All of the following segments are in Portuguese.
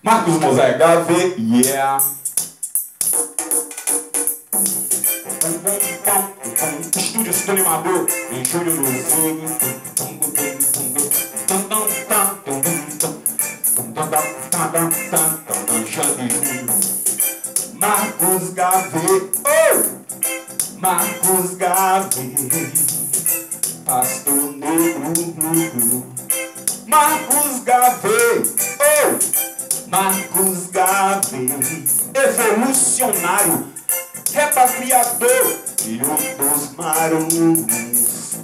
Marcos Mosaic Gave, yeah. Estúdio do animador em julho do Zig. Marcos Gave, oh! Marcos Gave, pastor negro. Marcos Gave, oh! Marcos Gave, evolucionário, repatriador, filho dos maruns,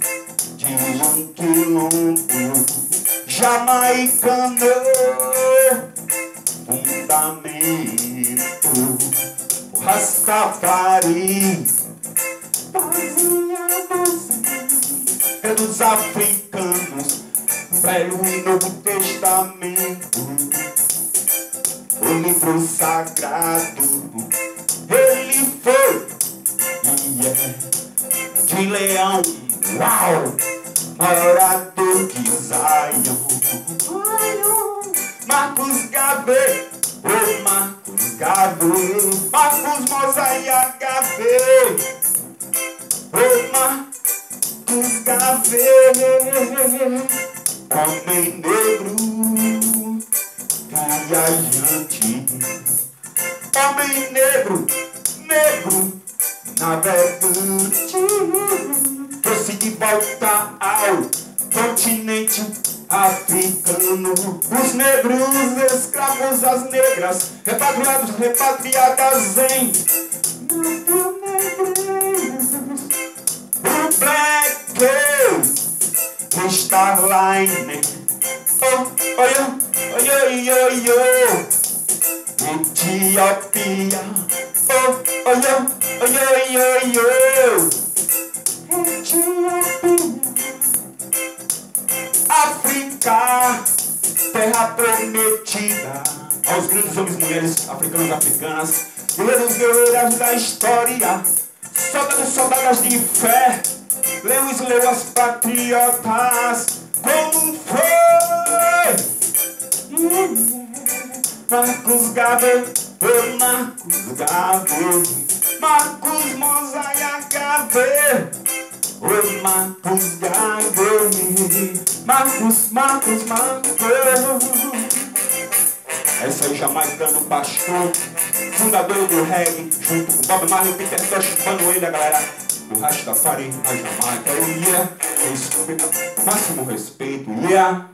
de um quilombo, jamaicano, fundamento, Rastafari, é dos africanos, Velho e Novo Testamento. O livro sagrado, ele foi e é de leão, uau, morador de Zion. Marcos Gave, oh Marcos Gave, Marcos Mosaic Gave, oh Marcos Gave, homem negro, viajante, homem negro, navegante, trouxe de volta ao continente africano os negros escravos, as negras, repatriados, repatriadas em o Black Starline. Oh, olha. Etiópia, oh, Etiópia, África, terra prometida aos grandes homens e mulheres africanos e africanas, guerreiros e guerreiras da história, soldados e soldadas de fé, leões e leoas patriotas, como foi? Marcos Gave, oh Marcos Gave, Marcos Mosaic Gave, oh Marcos Gave, Marcos. É isso aí, jamaicano, pastor, fundador do reggae, junto com Bob Marley e Peter Tosh, chupando ele, a galera do Rastafari na Jamaica. Yeah, máximo respeito, yeah.